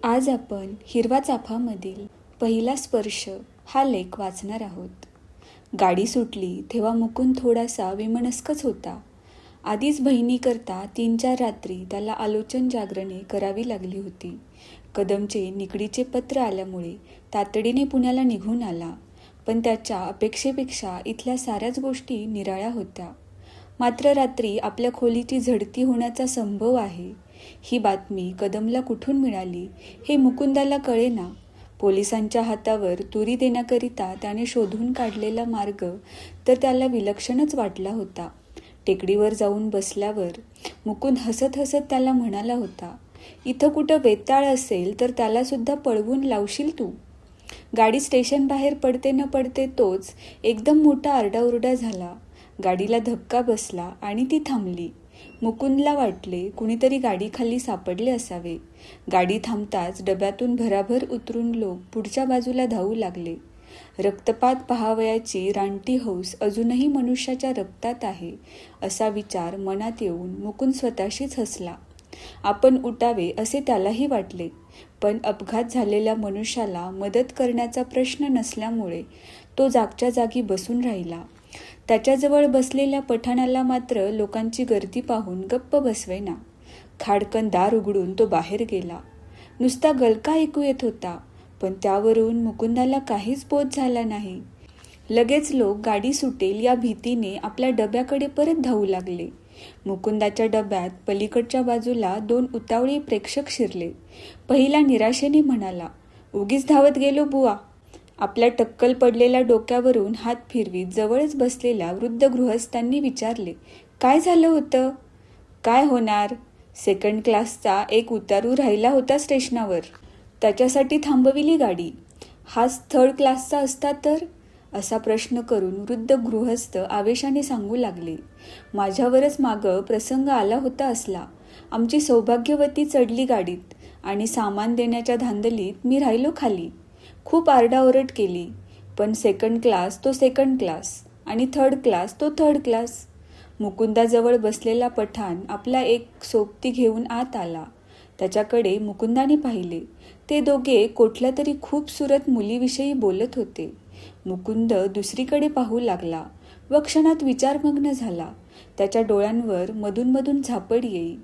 आज आपण हिरवा चाफामधील पहिला स्पर्श हा लेख वाचणार आहोत. गाडी सुटली तेव्हा मुकुंद थोडासा विमनस्कच होता. आधीच बहिणीकरता 3-4 रात्री त्याला आलोचन जागरणे करावी लागली होती. कदमचे निकडीचे पत्र आल्यामुळे तातडीने पुण्याला निघून आला, पण त्याच्या अपेक्षेपेक्षा इथल्या साऱ्याच गोष्टी निराळ्या होत्या. मात्र रात्री आपल्या खोलीची झडती होण्याचा संभव आहे ही बातमी कदमला कुठून मिळाली हे मुकुंदाला कळेना. पोलिसांच्या हातावर तुरी देण्याकरिता त्याने शोधून काढलेला मार्ग तर त्याला विलक्षणच वाटला होता. टेकडीवर जाऊन बसल्यावर मुकुंद हसत हसत त्याला म्हणाला होता, इथं कुठं वेताळ असेल तर त्यालासुद्धा पळवून लावशील तू. गाडी स्टेशन बाहेर पडते न पडते तोच एकदम मोठा आरडाओरडा झाला. गाडीला धक्का बसला आणि ती थांबली. मुकुंदला वाटले कुणीतरी गाडीखाली सापडले असावे. गाडी थांबताच डब्यातून भराभर उतरून लोक पुढच्या बाजूला धावू लागले. रक्तपात पहावयाची रानटी हौस अजूनही मनुष्याच्या रक्तात आहे असा विचार मनात येऊन मुकुंद स्वतःशीच हसला. आपण उठावे असे त्यालाही वाटले, पण अपघात झालेल्या मनुष्याला मदत करण्याचा प्रश्न नसल्यामुळे तो जागच्या जागी बसून राहिला. त्याच्याजवळ बसलेल्या पठाणाला मात्र लोकांची गर्दी पाहून गप्प बसवेना. खाडकन दार उघडून तो बाहेर गेला. नुसता गलका ऐकू येत होता, पण त्यावरून मुकुंदाला काहीच बोध झाला नाही. लगेच लोक गाडी सुटेल या भीतीने आपल्या डब्याकडे परत धावू लागले. मुकुंदाच्या डब्यात पलीकडच्या बाजूला 2 उतावळे प्रेक्षक शिरले. पहिला निराशेने म्हणाला, उगीच धावत गेलो बुवा. आपल्या टक्कल पडलेल्या डोक्यावरून हात फिरवीत जवळच बसलेल्या वृद्ध गृहस्थांनी विचारले, काय झालं होतं? काय होणार? 2nd क्लासचा एक उतारू राहिला होता स्टेशनावर, त्याच्यासाठी थांबविली गाडी. हाच 3rd क्लासचा असता तर? असा प्रश्न करून वृद्ध गृहस्थ आवेशाने सांगू लागले, माझ्यावरच मागं प्रसंग आला होता असला. आमची सौभाग्यवती चढली गाडीत आणि सामान देण्याच्या धांदलीत मी राहिलो खाली. खूप आरडाओरड केली, पण 2nd क्लास तो 2nd क्लास आणि 3rd क्लास तो 3rd क्लास. मुकुंदाजवळ बसलेला पठाण आपला एक सोबती घेऊन आत आला. त्याच्याकडे मुकुंदाने पाहिले. ते दोघे कुठल्या तरी खूपसुरत मुलीविषयी बोलत होते. मुकुंद दुसरीकडे पाहू लागला व क्षणात विचारमग्न झाला. त्याच्या डोळ्यांवर मधून झापड येई,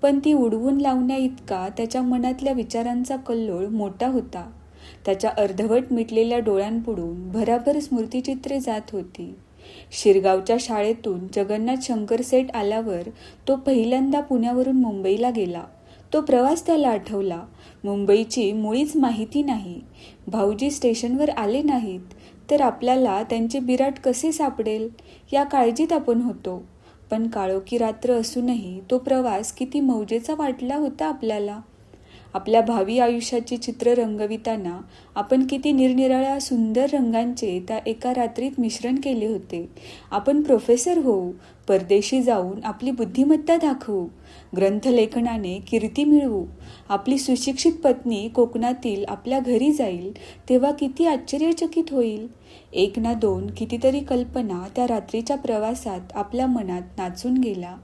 पण ती उडवून लावण्या इतका त्याच्या मनातल्या विचारांचा कल्लोळ मोठा होता. त्याच्या अर्धवट मिटलेल्या डोळ्यांपुढून भराभर स्मृतिचित्रे जात होती. शिरगावच्या शाळेतून जगन्नाथ शंकरसेठ आल्यावर तो पहिल्यांदा पुण्यावरून मुंबईला गेला. तो प्रवास त्याला आठवला. मुंबईची मुळीच माहिती नाही. भाऊजी स्टेशनवर आले नाहीत तर आपल्याला त्यांचे बिराट कसे सापडेल या काळजीत आपण होतो. पण काळोखी रात्र असूनही तो प्रवास किती मौजेचा वाटला होता आपल्याला. आपल्या भावी आयुष्याचे चित्र रंगविताना आपण किती निरनिराळ्या सुंदर रंगांचे त्या एका रात्रीत मिश्रण केले होते. आपण प्रोफेसर होऊ, परदेशी जाऊन आपली बुद्धिमत्ता दाखवू, ग्रंथलेखनाने कीर्ती मिळवू, आपली सुशिक्षित पत्नी कोकणातील आपल्या घरी जाईल तेव्हा किती आश्चर्यचकित होईल. 1 ना 2 कितीतरी कल्पना त्या रात्रीच्या प्रवासात आपल्या मनात नाचून गेला.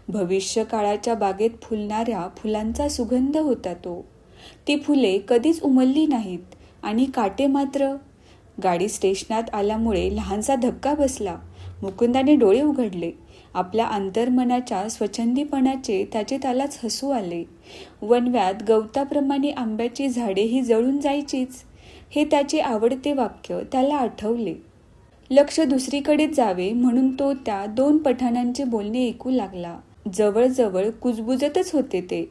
भविष्य काळाच्या बागेत फुलणाऱ्या फुलांचा सुगंध होता तो. ती फुले कधीच उमलली नाहीत आणि काटे मात्र. गाडी स्टेशनात आल्यामुळे लहानसा धक्का बसला. मुकुंदाने डोळे उघडले. आपल्या अंतर्मनाच्या स्वच्छंदीपणाचे त्यालाच हसू आले. वणव्यात गवताप्रमाणे आंब्याची झाडेही जळून जायचीच हे त्याचे आवडते वाक्य त्याला आठवले. लक्ष दुसरीकडेच जावे म्हणून तो त्या 2 पठाणांचे बोलणे ऐकू लागला. जवळजवळ कुजबुजतच होते ते.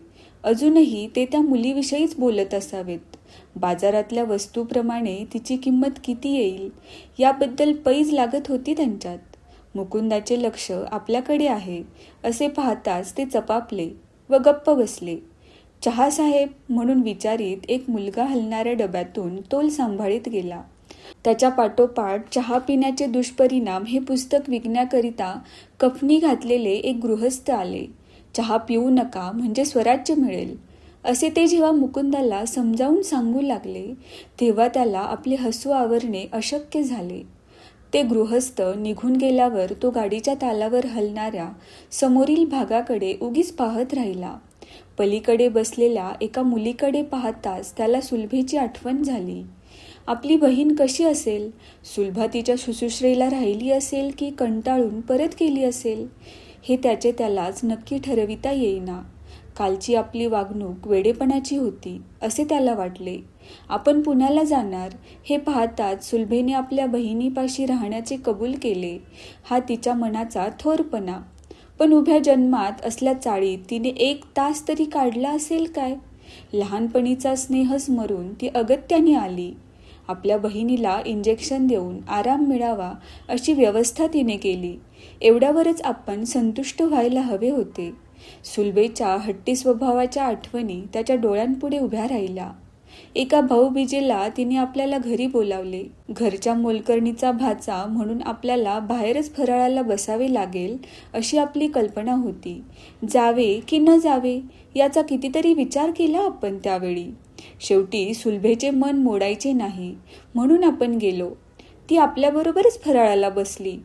अजूनही ते त्या मुलीविषयीच बोलत असावेत. बाजारातल्या वस्तूप्रमाणे तिची किंमत किती येईल याबद्दल पैज लागत होती त्यांच्यात. मुकुंदाचे लक्ष आपल्याकडे आहे असे पाहताच ते चपापले व गप्प बसले. चहा साहेब म्हणून विचारीत एक मुलगा हलणाऱ्या डब्यातून तोल सांभाळीत गेला. त्याच्या पाठोपाठ चहा पिण्याचे दुष्परिणाम हे पुस्तक विकण्याकरिता कफनी घातलेले एक गृहस्थ आले. चहा पिऊ नका म्हणजे स्वराज्य मिळेल असे ते जेव्हा मुकुंदाला समजावून सांगू लागले तेव्हा त्याला आपले हसू आवरणे अशक्य झाले. ते गृहस्थ निघून गेल्यावर तो गाडीच्या तालावर हलणाऱ्या समोरील भागाकडे उगीच पाहत राहिला. पलीकडे बसलेल्या एका मुलीकडे पाहताच त्याला सुलभेची आठवण झाली. आपली बहीण कशी असेल? सुलभा तिच्या शुश्रूषेला राहिली असेल की कंटाळून परत गेली असेल? हे त्यालाच नक्की ठरविता येईना. कालची आपली वागणूक वेडेपणाची होती असे त्याला वाटले. आपण पुण्याला जाणार हे पाहताच सुलभेने आपल्या बहिणीपाशी राहण्याचे कबूल केले. हा तिच्या मनाचा थोरपणा. पण उभ्या जन्मात असल्या चाळीत तिने 1 तास तरी काढला असेल काय? लहानपणीचा स्नेह स्मरून ती अगत्याने आली. आपल्या बहिणीला इंजेक्शन देऊन आराम मिळावा अशी व्यवस्था तिने केली. एवढ्यावरच आपण संतुष्ट व्हायला हवे होते. सुलभेच्या हट्टी स्वभावाच्या आठवणी त्याच्या डोळ्यांपुढे उभ्या राहिल्या. एका भाऊबीजेला तिने आपल्याला घरी बोलावले. घरच्या मोलकरणीचा भाचा म्हणून आपल्याला बाहेरच फराळाला बसावे लागेल अशी आपली कल्पना होती. जावे की न जावे याचा कितीतरी विचार केला आपण त्यावेळी. शेवटी सुलभेचे मन मोडायचे नाही म्हणून आपण गेलो. ती आपल्याबरोबरच फराळाला बसली.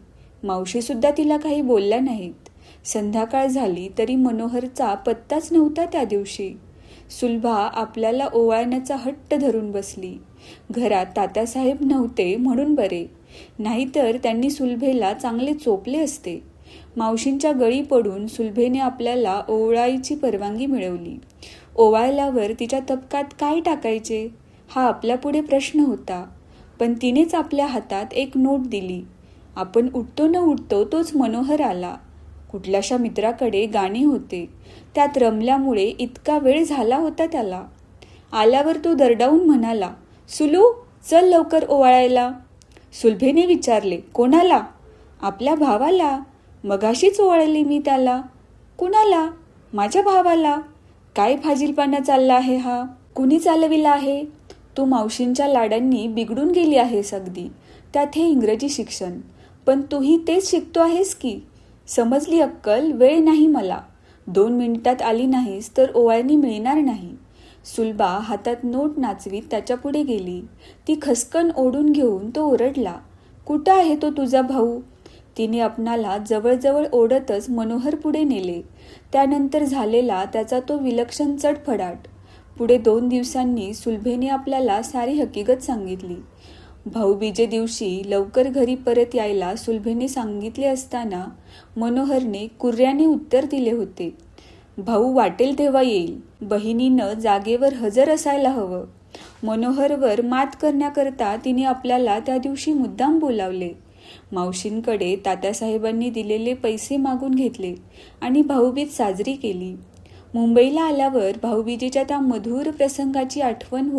मावशीसुद्धा तिला काही बोलल्या नाहीत. संध्याकाळ झाली तरी मनोहरचा पत्ताच नव्हता त्या दिवशी. सुलभा आपल्याला ओवाळण्याचा हट्ट धरून बसली. घरात तात्यासाहेब नव्हते म्हणून बरे, नाहीतर त्यांनी सुलभेला चांगले चोपले असते. मावशींच्या गळी पडून सुलभेने आपल्याला ओवाळायची परवानगी मिळवली. ओवाळल्यावर तिच्या तबकात काय टाकायचे हा आपल्यापुढे प्रश्न होता. पण तिनेच आपल्या हातात एक नोट दिली. आपण उठतो न उठतो तोच मनोहर आला. कुठल्याशा मित्राकडे गाणे होते, त्यात रमल्यामुळे इतका वेळ झाला होता त्याला. आल्यावर तो दरडावून म्हणाला, सुलू चल लवकर ओवाळायला. सुलभेने विचारले, कोणाला? आपल्या भावाला. मगाशीच ओवाळली मी त्याला. कुणाला? माझ्या भावाला. काय फाजीलपणा चालला आहे हा? कुणी चालविला आहे? तू मावशींच्या लाडांनी बिघडून गेली आहेस अगदी. त्यात हे इंग्रजी शिक्षण. पण तूही तेच शिकतो आहेस की. समजली अक्कल? वेळ नाही मला. 2 मिनिटात आली नाहीस तर ओवाळणी मिळणार नाही. सुलभा हातात नोट नाचवीत त्याच्यापुढे गेली. ती खसकन ओढून घेऊन तो ओरडला, कुठं आहे तो तुझा भाऊ? तिने आपणाला जवळजवळ ओढतच मनोहर पुढे नेले. त्यानंतर झालेला त्याचा तो विलक्षण चटफडाट. पुढे 2 दिवसांनी सुलभेने आपल्याला सारी हकीकत सांगितली. भाऊबीजे दिवशी लवकर घरी परत यायला सुलभेने सांगितले असताना मनोहरने कुर्र्याने उत्तर दिले होते, भाऊ वाटेल तेव्हा येईल. बहिणीनं जागेवर हजर असायला हवं. मनोहरवर मात करण्याकरता तिने आपल्याला त्या दिवशी मुद्दाम बोलावले. मावशींकडे तात्यासाहेबांनी दिलेले पैसे मागून घेतले आणि भाऊबीज साजरी केली. मुंबईला आल्यावर भाऊबीजेच्या त्या मधुर प्रसंगाची आठवण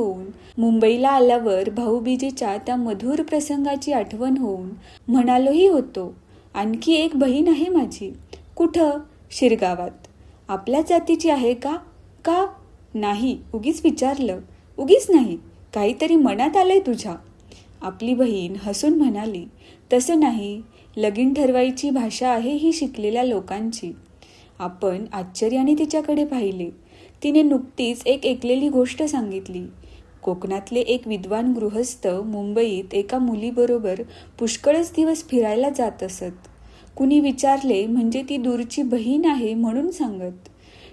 होऊन म्हणालोही होतो, आणखी एक बहीण आहे माझी. कुठं? शिरगावात. आपल्याच जातीची आहे का? का? नाही, उगीच विचारलं. उगीच नाही, काहीतरी मनात आलंय तुझ्या. आपली बहीण हसून म्हणाली, तसं नाही, लगीन ठरवायची भाषा आहे ही शिकलेल्या लोकांची. आपण आश्चर्याने तिच्याकडे पाहिले. तिने नुकतीच एक ऐकलेली गोष्ट सांगितली. कोकणातले एक विद्वान गृहस्थ मुंबईत एका मुलीबरोबर पुष्कळच दिवस फिरायला जात असत. कुणी विचारले म्हणजे ती दूरची बहीण आहे म्हणून सांगत.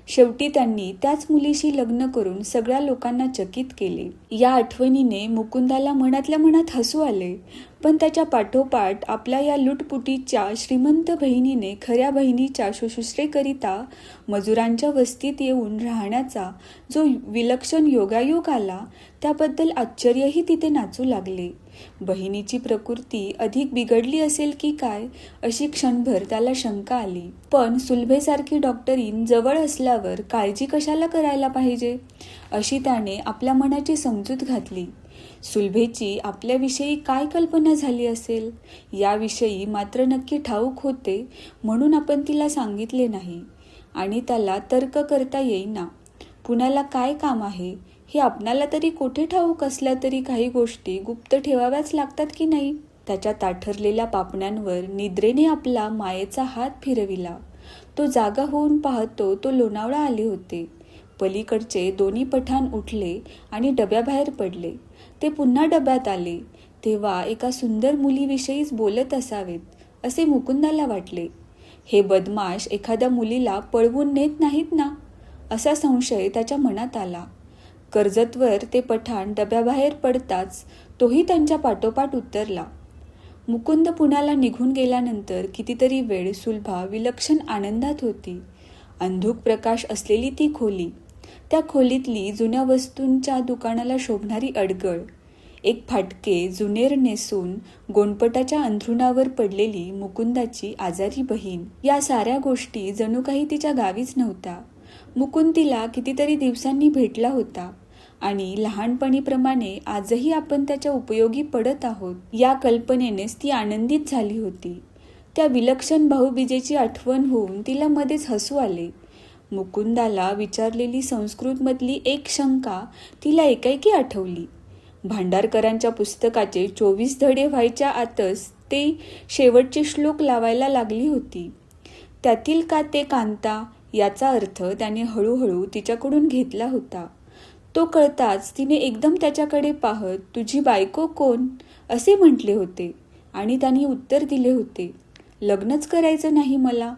शेवटी त्यांनी त्याच मुलीशी लग्न करून सगळ्या लोकांना चकित केले. या आठवणीने मुकुंदाला मनातल्या मनात हसू आले. पण त्याच्या पाठोपाठ आपल्या या लुटपुटीच्या श्रीमंत बहिणीने खऱ्या बहिणीच्या शुश्रूषेकरिता मजुरांच्या वस्तीत येऊन राहण्याचा जो विलक्षण योगायोग आला त्याबद्दल आश्चर्यही तिथे नाचू लागले. बहिणीची प्रकृती अधिक बिघडली असेल की काय अशी क्षणभर त्याला शंका आली. पण सुलभेसारखी डॉक्टरीन जवळ असल्यावर काळजी कशाला करायला पाहिजे अशी त्याने आपल्या मनाची समजूत घातली. सुलभेची आपल्याविषयी काय कल्पना झाली असेल याविषयी मात्र नक्की ठाऊक होते म्हणून आपण तिला सांगितले नाही. आणि त्याला तर्क करता येईना. पुण्याला काय काम आहे हे आपणाला तरी कोठे ठाऊक असल्या तरी काही गोष्टी गुप्त ठेवाव्याच लागतात की नाही. त्याच्या ताठरलेल्या पापण्यांवर निद्रेने आपला मायेचा हात फिरविला. तो जागा होऊन पाहतो तो लोणावळा आले होते. पलीकडचे दोन्ही पठाण उठले आणि डब्याबाहेर पडले. ते पुन्हा डब्यात आले तेव्हा एका सुंदर मुलीविषयीच बोलत असावेत असे मुकुंदाला वाटले. हे बदमाश एखाद्या मुलीला पळवून नेत नाहीत ना. असा संशय त्याच्या मनात आला. कर्जतवर ते पठाण डब्याबाहेर पडताच तोही त्यांच्या पाठोपाठ उतरला. मुकुंद पुण्याला निघून गेल्यानंतर कितीतरी वेळ सुलभा विलक्षण आनंदात होती. अंधुक प्रकाश असलेली ती खोली, त्या खोलीतली जुन्या वस्तूंच्या दुकानाला शोभणारी अडगळ, एक फाटके जुनेर नेसून गोंडपटाच्या अंथरुणावर पडलेली मुकुंदाची आजारी बहीण, या साऱ्या गोष्टी जणू काही तिच्या गावीच नव्हत्या. मुकुंद तिला कितीतरी दिवसांनी भेटला होता आणि लहानपणीप्रमाणे आजही आपण त्याच्या उपयोगी पडत आहोत या कल्पनेनेच ती आनंदित झाली होती. त्या विलक्षण भाऊबीजेची आठवण होऊन तिला मध्येच हसू आले. मुकुंदाला विचारलेली संस्कृतमधली एक शंका तिला एकाएकी आठवली. भांडारकरांच्या पुस्तकाचे 24 धडे व्हायच्या आतच ते शेवटचे श्लोक लावायला लागली होती. त्यातील का ते कांता याचा अर्थ त्याने हळूहळू तिच्याकडून घेतला होता. तो कळताच तिने एकदम त्याच्याकडे पाहत, तुझी बायको कोण असे म्हटले होते आणि त्यांनी उत्तर दिले होते, लग्नच करायचं नाही मला.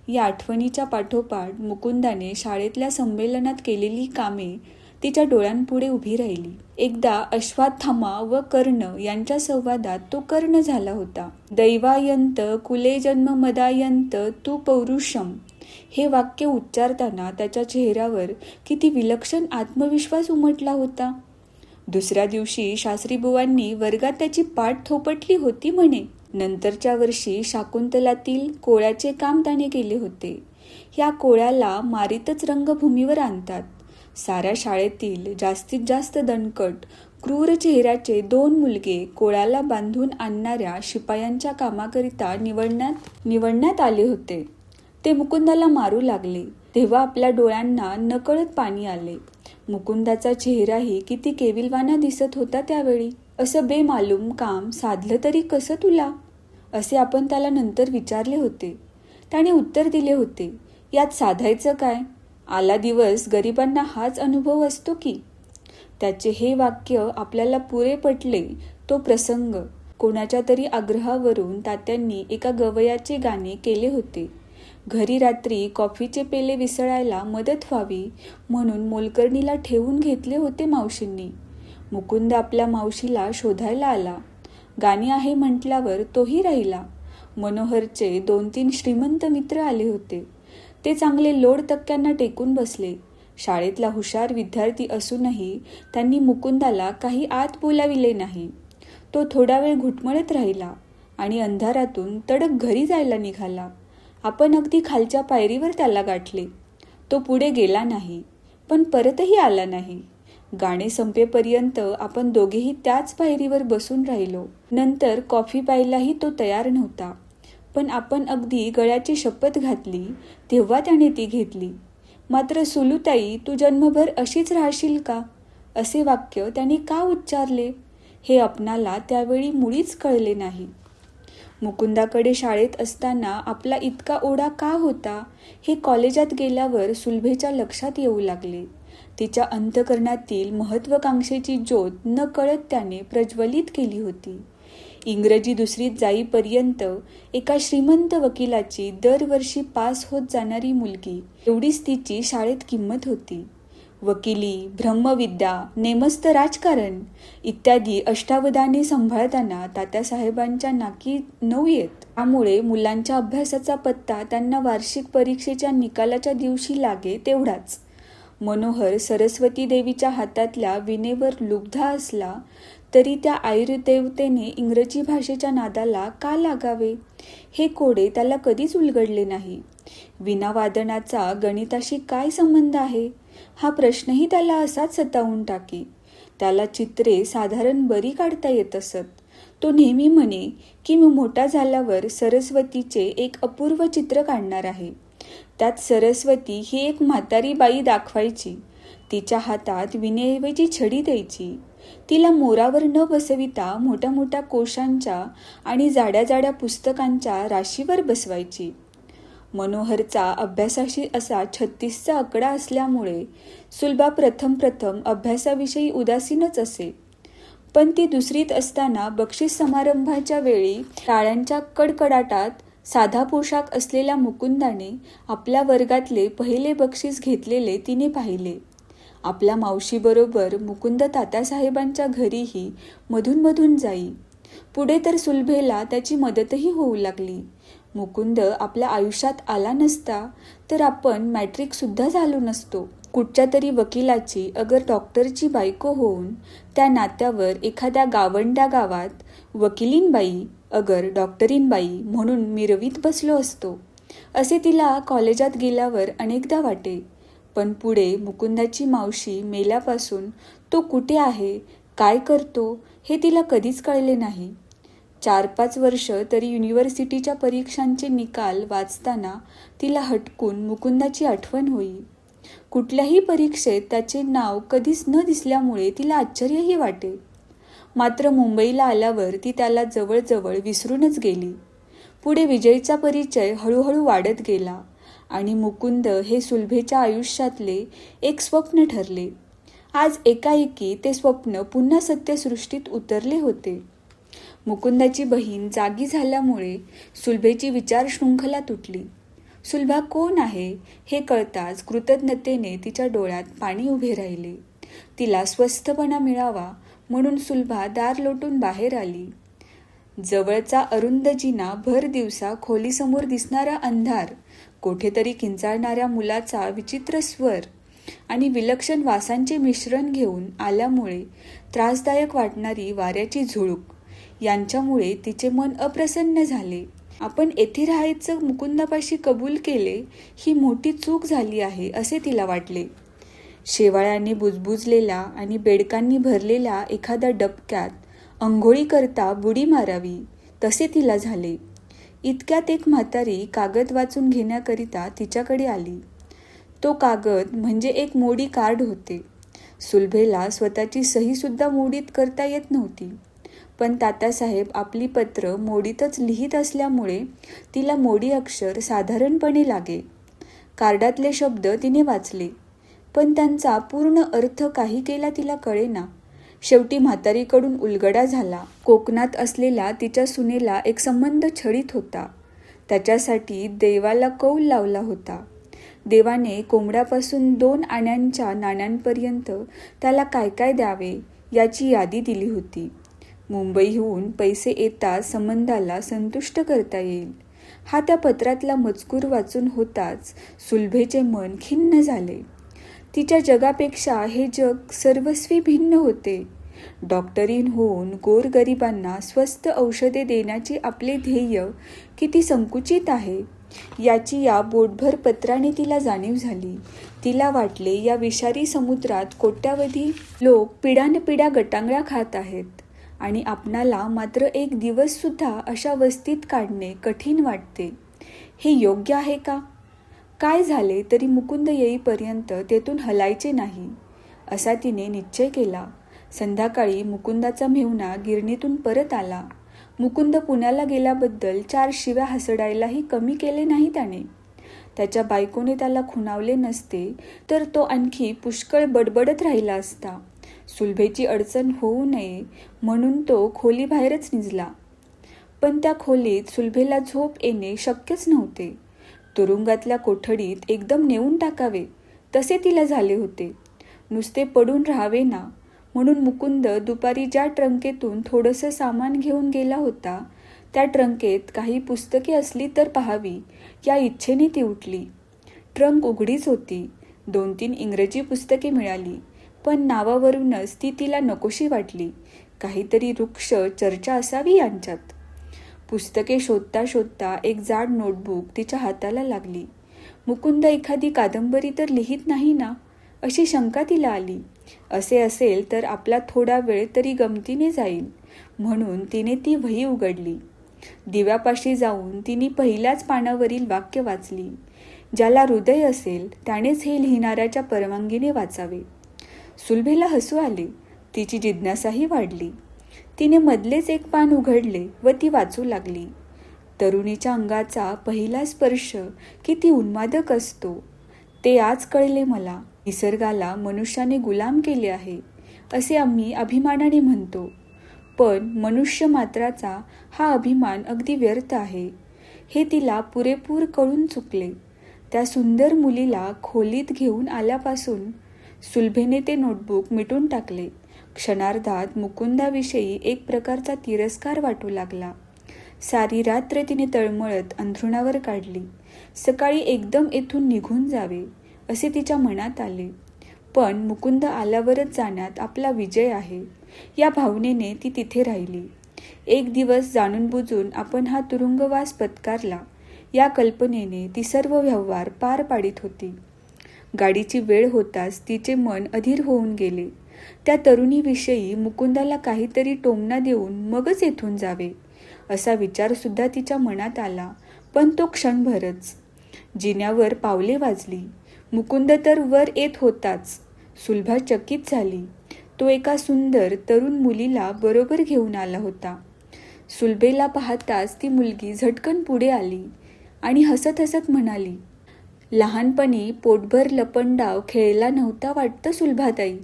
या आठवणीच्या पाठोपाठ मुकुंदाने शाळेतल्या संमेलनात केलेली कामे तिच्या डोळ्यांपुढे उभी राहिली. एकदा अश्वत्थामा व कर्ण यांच्या संवादात तो कर्ण झाला होता. दैवायंत कुले जन्म मदायंत तू पौरुषम हे वाक्य उच्चारताना त्याच्या चेहऱ्यावर किती विलक्षण आत्मविश्वास उमटला होता. दुसऱ्या दिवशी शास्त्रीबुवांनी वर्गात त्याची पाठ थोपटली होती म्हणे. नंतरच्या वर्षी शाकुंतलातील कोळ्याचे काम त्याने केले होते. या कोळ्याला मारीतच रंगभूमीवर आणतात. साऱ्या शाळेतील जास्तीत जास्त दणकट क्रूर चेहऱ्याचे 2 मुलगे कोळ्याला बांधून आणणाऱ्या शिपायांच्या कामाकरिता निवडण्यात आले होते. ते मुकुंदाला मारू लागले तेव्हा आपल्या डोळ्यांना नकळत पाणी आले. मुकुंदाचा चेहराही किती केविलवाना दिसत होता त्यावेळी. असं बेमालूम काम साधलं तरी कसं तुला, असे आपण त्याला नंतर विचारले होते. त्याने उत्तर दिले होते, यात साधायचं काय, आला दिवस गरिबांना हाच अनुभव असतो की. त्याचे हे वाक्य आपल्याला पुरे पटले. तो प्रसंग कोणाच्या तरी आग्रहावरून तात्यांनी एका गवयाचे गाणे केले होते. घरी रात्री कॉफीचे पेले विसळायला मदत व्हावी म्हणून मोलकरणीला ठेवून घेतले होते मावशींनी. मुकुंद आपल्या मावशीला शोधायला आला. गाणी आहे म्हटल्यावर तोही राहिला. मनोहरचे 2-3 श्रीमंत मित्र आले होते. ते चांगले लोड तक्क्यांना टेकून बसले. शाळेतला हुशार विद्यार्थी असूनही त्यांनी मुकुंदाला काही आत बोलाविले नाही. तो थोडा वेळ घुटमळत राहिला आणि अंधारातून तडक घरी जायला निघाला. आपण अगदी खालच्या पायरीवर त्याला गाठले. तो पुढे गेला नाही, पण परतही आला नाही. गाणे संपेपर्यंत आपण दोघेही त्याच पायरीवर बसून राहिलो. नंतर कॉफी प्यायलाही तो तयार नव्हता, पण आपण अगदी गळ्याची शपथ घातली तेव्हा त्याने ती घेतली. मात्र सुलूताई, तू जन्मभर अशीच राहशील का, असे वाक्य त्याने का उच्चारले हे आपणाला त्यावेळी मुळीच कळले नाही. मुकुंदाकडे शाळेत असताना आपला इतका ओढा का होता हे कॉलेजात गेल्यावर सुलभेच्या लक्षात येऊ लागले. तिच्या अंतःकरणातील महत्त्वाकांक्षेची ज्योत न कळत त्याने प्रज्वलित केली होती. इंग्रजी 2रीत जाईपर्यंत एका श्रीमंत वकिलाची दरवर्षी पास होत जाणारी मुलगी, एवढीच तिची शाळेत किंमत होती. वकिली, ब्रह्मविद्या, नेमस्त राजकारण इत्यादी अष्टावधाने सांभाळताना तात्यासाहेबांच्या नाकी नऊ येत. त्यामुळे मुलांच्या अभ्यासाचा पत्ता त्यांना वार्षिक परीक्षेच्या निकालाच्या दिवशी लागे तेवढाच. मनोहर सरस्वती देवीच्या हातातल्या विणेवर लुब्ध असला तरी त्या आयुर्देवतेने इंग्रजी भाषेच्या नादाला का लागावे हे कोडे त्याला कधीच उलगडले नाही. विणावादनाचा गणिताशी काय संबंध आहे हा प्रश्नही त्याला असाच सतावून टाकी. त्याला चित्रे साधारण बरी काढता येत असत. तो नेहमी म्हणे की मी मोठा झाल्यावर सरस्वतीचे एक अपूर्व चित्र काढणार आहे. त्यात सरस्वती ही एक म्हातारी बाई दाखवायची. तिच्या हातात विणेऐवजी छडी द्यायची. तिला मोरावर न बसविता मोठ्या मोठ्या कोशांच्या आणि जाड्या जाड्या पुस्तकांच्या राशीवर बसवायची. मनोहरचा अभ्यासाशी असा 36चा आकडा असल्यामुळे सुलभा प्रथम अभ्यासाविषयी उदासीनच असे. पण ती 2रीत असताना बक्षीस समारंभाच्या वेळी टाळ्यांच्या कडकडाटात साधा पोशाख असलेल्या मुकुंदाने आपल्या वर्गातले पहिले बक्षीस घेतलेले तिने पाहिले. आपल्या मावशीबरोबर मुकुंद तात्यासाहेबांच्या घरीही मधून जाई. पुढे तर सुलभेला त्याची मदतही होऊ लागली. मुकुंद आपल्या आयुष्यात आला नसता तर आपण मॅट्रिकसुद्धा झालो नसतो. कुठच्या तरी वकिलाची अगर डॉक्टरची बायको होऊन त्या नात्यावर एखाद्या गावंड्या गावात वकिलीनबाई अगर डॉक्टरीनबाई म्हणून मिरवीत बसलो असतो, असे तिला कॉलेजात गेल्यावर अनेकदा वाटे. पण पुढे मुकुंदाची मावशी मेल्यापासून तो कुठे आहे, काय करतो हे तिला कधीच कळले नाही. 4-5 वर्ष तरी युनिव्हर्सिटीच्या परीक्षांचे निकाल वाचताना तिला हटकून मुकुंदाची आठवण होई. कुठल्याही परीक्षेत त्याचे नाव कधीच न दिसल्यामुळे तिला आश्चर्यही वाटे. मात्र मुंबईला आल्यावर ती त्याला जवळजवळ विसरूनच गेली. पुढे विजयचा परिचय हळूहळू वाढत गेला आणि मुकुंद हे सुलभेच्या आयुष्यातले एक स्वप्न ठरले. आज एकाएकी ते स्वप्न पुन्हा सत्यसृष्टीत उतरले होते. मुकुंदाची बहीण जागी झाल्यामुळे सुलभेची विचारशृंखला तुटली. सुलभा कोण आहे हे कळताच कृतज्ञतेने तिच्या डोळ्यात पाणी उभे राहिले. तिला स्वस्थपणा मिळावा म्हणून सुलभा दार लोटून बाहेर आली. जवळचा अरुंद जिना, भर दिवसा खोलीसमोर दिसणारा अंधार, कोठेतरी किंचाळणाऱ्या मुलाचा विचित्र स्वर आणि विलक्षण वासांचे मिश्रण घेऊन आल्यामुळे त्रासदायक वाटणारी वाऱ्याची झुळूक यांच्यामुळे तिचे मन अप्रसन्न झाले. आपण येथे राहायचं मुकुंदापाशी कबूल केले ही मोठी चूक झाली आहे असे तिला वाटले. शेवाळ्याने बुजबुजलेल्या आणि बेडकांनी भरलेल्या एखाद्या डबक्यात अंघोळी करता बुडी मारावी तसे तिला झाले. इतक्यात एक म्हातारी कागद वाचून घेण्याकरिता तिच्याकडे आली. तो कागद म्हणजे एक मोडी कार्ड होते. सुलभेला स्वतःची सहीसुद्धा मोडीत करता येत नव्हती, पण तात्यासाहेब आपली पत्र मोडीतच लिहित असल्यामुळे तिला मोडी अक्षर साधारणपणे लागे. कार्डातले शब्द तिने वाचले, पण त्यांचा पूर्ण अर्थ काही केला तिला कळेना. शेवटी म्हातारीकडून उलगडा झाला. कोकणात असलेला तिच्या सुनेला एक संबंध छळीत होता. त्याच्यासाठी देवाला कौल लावला होता. देवाने कोंबड्यापासून 2 आण्यांच्या नाण्यांपर्यंत त्याला काय काय द्यावे याची यादी दिली होती. मुंबईहून पैसे येता संबंधाला संतुष्ट करता येईल हा त्या पत्रातला मजकूर वाचून होताच सुलभेचे मन खिन्न झाले. तिच्या जगापेक्षा हे जग सर्वस्वी भिन्न होते. डॉक्टरीन होऊन गोरगरिबांना स्वस्त औषधे देण्याचे आपले ध्येय किती संकुचित आहे याची या बोटभर पत्राने तिला जाणीव झाली. तिला वाटले या विषारी समुद्रात कोट्यावधी लोक पिढ्यानपिढ्या गटांगळ्या खात आहेत आणि आपणाला मात्र एक दिवससुद्धा अशा वस्तीत काढणे कठीण वाटते. हे योग्य आहे का? काय झाले तरी मुकुंद येईपर्यंत तेथून हलायचे नाही असा तिने निश्चय केला. संध्याकाळी मुकुंदाचा मेहुणा गिरणीतून परत आला. मुकुंद पुण्याला गेल्याबद्दल 4 शिव्या हसडायलाही कमी केले नाही त्याने. त्याच्या बायकोने त्याला खुणावले नसते तर तो आणखी पुष्कळ बडबडत राहिला असता. सुलभेची अडचण होऊ नये म्हणून तो खोलीबाहेरच निजला. पण त्या खोलीत सुलभेला झोप येणे शक्यच नव्हते. तुरुंगातल्या कोठडीत एकदम नेऊन टाकावे तसे तिला झाले होते. नुसते पडून राहावे ना म्हणून मुकुंद दुपारी ज्या ट्रंकेतून थोडंसं सामान घेऊन गेला होता त्या ट्रंकेत काही पुस्तके असली तर पाहावी या इच्छेने ती उठली. ट्रंक उघडीच होती. 2-3 इंग्रजी पुस्तके मिळाली, पण नावावरूनच ती तिला नकोशी वाटली. काहीतरी वृक्ष चर्चा असावी यांच्यात. पुस्तके शोधता शोधता एक जाड नोटबुक तिच्या हाताला लागली. मुकुंद एखादी कादंबरी तर लिहित नाही ना अशी शंका तिला आली. असे असेल तर आपला थोडा वेळ तरी गमतीने जाईल म्हणून तिने ती वही उघडली. दिव्यापाशी जाऊन तिने पहिल्याच पानावरील वाक्य वाचली. ज्याला हृदय असेल त्यानेच हे लिहिणाऱ्याच्या परवानगीने वाचावे. सुलभेला हसू आले. तिची जिज्ञासाही वाढली. तिने मधलेच एक पान उघडले व ती वाचू लागली. तरुणीच्या अंगाचा पहिला स्पर्श किती उन्मादक असतो ते आज कळले मला. निसर्गाला मनुष्याने गुलाम केले आहे असे आम्ही अभिमानाने म्हणतो, पण मनुष्य मात्राचा हा अभिमान अगदी व्यर्थ आहे. हे तिला पुरेपूर कळून चुकले. त्या सुंदर मुलीला खोलीत घेऊन आल्यापासून सुलभेने ते नोटबुक मिटून टाकले. क्षणार्धात मुकुंदाविषयी एक प्रकारचा तिरस्कार वाटू लागला. सारी रात्र तिने तळमळत अंथरुणावर काढली. सकाळी एकदम येथून निघून जावे असे तिच्या मनात आले. पण मुकुंद आल्यावरच जाण्यात आपला विजय आहे या भावनेने ती तिथे राहिली. एक दिवस जाणून बुजून आपण हा तुरुंगवास पत्कारला या कल्पनेने ती सर्व व्यवहार पार पाडित होती. गाडीची वेळ होताच तिचे मन अधीर होऊन गेले. त्या तरुणीविषयी मुकुंदाला काहीतरी टोमणा देऊन मगच येथून जावे असा विचारसुद्धा तिच्या मनात आला, पण तो क्षणभरच. जिन्यावर पावले वाजली. मुकुंद तर वर येत होताच. सुलभा चकित झाली. तो एका सुंदर तरुण मुलीला बरोबर घेऊन आला होता. सुलभेला पाहताच ती मुलगी झटकन पुढे आली आणि हसत हसत म्हणाली, लहानपणी पोटभर लपंडाव खेळला नव्हता वाटतं सुलभाताई.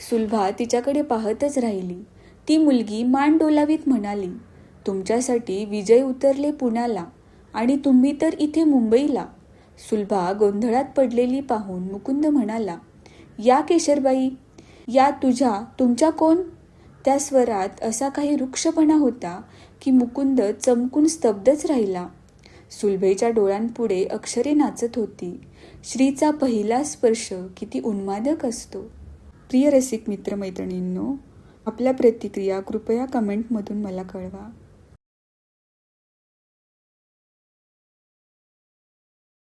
सुलभा तिच्याकडे पाहतच राहिली. ती मुलगी मान डोलावीत म्हणाली, तुमच्यासाठी विजय उतरले पुण्याला आणि तुम्ही तर इथे मुंबईला. सुलभा गोंधळात पडलेली पाहून मुकुंद म्हणाला, या केशरबाई, या तुमच्या कोण? त्या स्वरात असा काही रुक्षपणा होता की मुकुंद चमकून स्तब्धच राहिला. सुलभेच्या डोळ्यांपुढे अक्षरे नाचत होती. श्रीचा पहिला स्पर्श किती उन्मादक असतो. प्रिय रसिक मित्रमैत्रिणींनो, आपल्या प्रतिक्रिया कृपया कमेंटमधून मला कळवा.